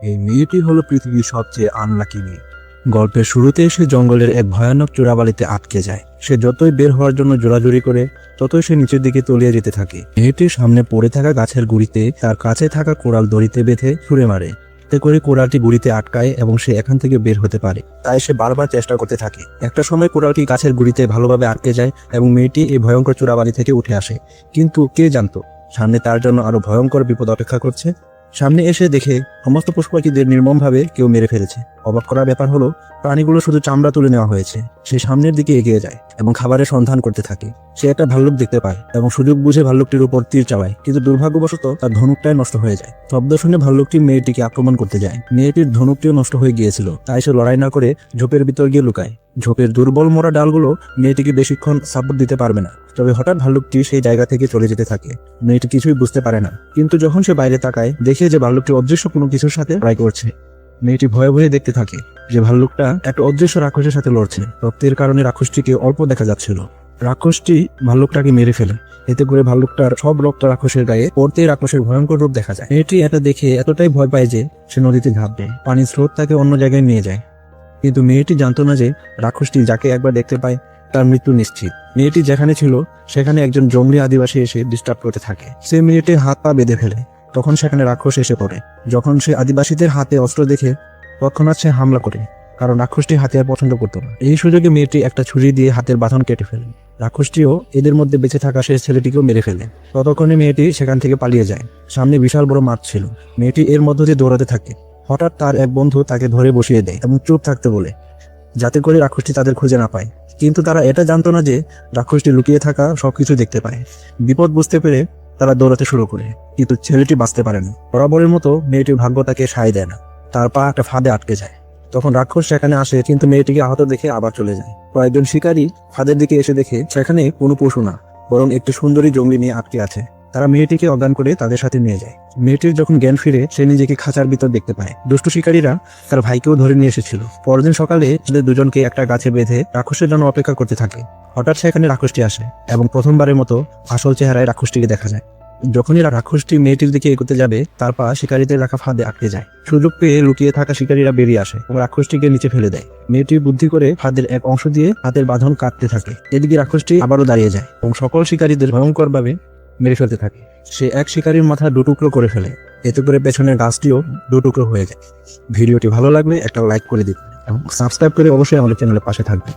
এই মেয়েটি হলো পৃথিবীর সবচেয়ে আনলাকি মেয়ে। গল্পের শুরুতে সে জঙ্গলের এক ভয়ানক চোরাবালিতে আটকে যায়। সে যতই বের হওয়ার জন্য জোরাজুরি করে ততই সে নিচের দিকে তলিয়ে যেতে থাকে। মেয়েটির সামনে পড়ে থাকা গাছের গুড়িতে তার কাছে থাকা কোড়াল দড়িতে বেঁধে ছুঁড়ে মারে। এতে করে কোড়ালটি গুড়িতে আটকায় এবং সে এখান থেকে বের হতে পারে। তাই সে বারবার চেষ্টা করতে থাকে। একটা সময় কোড়ালটি গাছের গুড়িতে ভালোভাবে আটকে যায় এবং মেয়েটি এই ভয়ঙ্কর চোরাবালি থেকে উঠে আসে। কিন্তু কে জানতো সামনে তার জন্য আরো ভয়ঙ্কর বিপদ অপেক্ষা করছে। সামনে এসে দেখে সমস্ত পশু পাখিদের নির্মমভাবে কেউ মেরে ফেলেছে। অবাক করার ব্যাপার হলো প্রাণীগুলো শুধু চামড়া তুলে নেওয়া হয়েছে। সে সামনের দিকে এগিয়ে যায় এবং খাবারের সন্ধান করতে থাকে। সে একটা ভাল্লুক দেখতে পায় এবং সুযোগ বুঝে ভাল্লুকটির উপর তীর চালায়, কিন্তু দুর্ভাগ্যবশত তার ধনুকটাই নষ্ট হয়ে যায়। শব্দ শুনে ভাল্লুকটি মেয়েটিকে আক্রমণ করতে যায়। মেয়েটির ধনুকটিও নষ্ট হয়ে গিয়েছিল, তাই সে লড়াই না করে ঝোপের ভিতর গিয়ে লুকায়। ঝোপের দুর্বল মোড়া ডালগুলো মেয়েটিকে বেশিক্ষণ সাপোর্ট দিতে পারবে না। তবে হঠাৎ ভাল্লুকটি সেই জায়গা থেকে চলে যেতে থাকে। মেয়েটি কিছুই বুঝতে পারে না, কিন্তু যখন সে বাইরে তাকায় দেখে যে ভাল্লুকটি অদৃশ্য কোনো কিছুর সাথে লড়াই করছে। মেয়েটি ভয়ে ভয়ে দেখতে থাকে যে ভাল্লুকটা একটা অদৃশ্য রাক্ষসের সাথে লড়ছে। রক্তের কারণে রাক্ষসটিকে অল্প দেখা যাচ্ছিল। রাক্ষসটি ভাল্লুকটাকে মেরে ফেলে। এতে করে ভাল্লুকটার সব রক্ত রাক্ষসের গায়ে পড়তে রাক্ষসের ভয়ঙ্কর রূপ দেখা যায়। মেয়েটি এটা দেখে এতটাই ভয় পায় যে সে নদীতে ঝাঁপ দেয়। পানির স্রোত তাকে অন্য জায়গায় নিয়ে যায়। কিন্তু মেয়েটি জানতো না যে রাক্ষসটি যাকে একবার দেখতে পায় তার মৃত্যু নিশ্চিত। মেয়েটি যেখানে ছিল সেখানে একজন জঙ্গলি আদিবাসী এসে ডিস্টার্ব করতে থাকে। সে মেয়েটির হাত পা বেঁধে ফেলে। তখন সেখানে রাক্ষস এসে পড়ে। যখন সে আদিবাসীদের হাতে অস্ত্র দেখে তৎক্ষণাৎ সে হামলা করে, কারণ রাক্ষসটি হাতিয়ার পছন্দ করতো না। এই সুযোগে মেয়েটি একটা ছুরি দিয়ে হাতের বাঁধন কেটে ফেলে। রাক্ষসটিও এদের মধ্যে বেঁচে থাকা শেষ ছেলেটিকেও মেরে ফেলে। ততক্ষণে মেয়েটি সেখান থেকে পালিয়ে যায়। সামনে বিশাল বড় মাঠ ছিল। মেয়েটি এর মধ্য দিয়ে দৌড়াতে থাকে। হঠাৎ তার এক বন্ধু তাকে ধরে বসিয়ে দেয় এবং চুপ থাকতে বলে, যাতে করে রাক্ষসটি তাদের খুঁজে না পায়। কিন্তু তারা এটা জানতো না যে রাক্ষসটি লুকিয়ে থাকা সবকিছু দেখতে পায়। বিপদ বুঝতে পেরে তারা দৌড়াতে শুরু করে, কিন্তু ছেলেটি বাঁচতে পারে না। বরাবরের মতো মেয়েটির ভাগ্য তাকে সায় দেয় না। তার পা একটা ফাঁদে আটকে যায়। তখন রাক্ষস সেখানে আসে, কিন্তু মেয়েটিকে আহত দেখে আবার চলে যায়। কয়েকজন শিকারী ফাঁদের দিকে এসে দেখে সেখানে কোনো পশু না, বরং একটি সুন্দরী জঙ্গলি মেয়ে আটকে আছে। তারা মেয়েটিকে অজ্ঞান করে তাদের সাথে নিয়ে যায়। মেয়েটির যখন জ্ঞান ফিরে সে নিজেকে খাঁচার ভিতর দেখতে পায়। দুষ্টু শিকারীরা তার ভাইকেও ধরে নিয়ে এসেছিল। পরদিন সকালে তাদের দুজনকে একটা গাছে বেঁধে রাক্ষসের জন্য অপেক্ষা করতে থাকে। হঠাৎ সেখানে রাক্ষসটি আসে এবং প্রথমবারের মতো আসল চেহারায় রাক্ষসটিকে দেখা যায়। যখনই রাক্ষসটি মেয়েটির দিকে এগোতে যাবে তার পা শিকারীদের রাখা ফাঁদে আটকে যায়। সুযোগ পেয়ে লুকিয়ে থাকা শিকারীরা বেরিয়ে আসে এবং রাক্ষসটিকে নিচে ফেলে দেয়। মেয়েটি বুদ্ধি করে ফাঁদের এক অংশ দিয়ে হাতের বাঁধন কাটতে থাকে। এদিকে রাক্ষসটি আবারও দাঁড়িয়ে যায় এবং সকল শিকারীদের ভয়ঙ্করভাবে মেরে ফেলতে থাকে। সে এক শিকারীর মাথা দুটুকরো করে ফেলে। এতে করে পেছনের গাছটিও দুটুকরো হয়ে যায়। ভিডিওটি ভালো লাগলে একটা লাইক করে দিন এবং সাবস্ক্রাইব করে অবশ্যই আমাদের চ্যানেলের পাশে থাকবেন।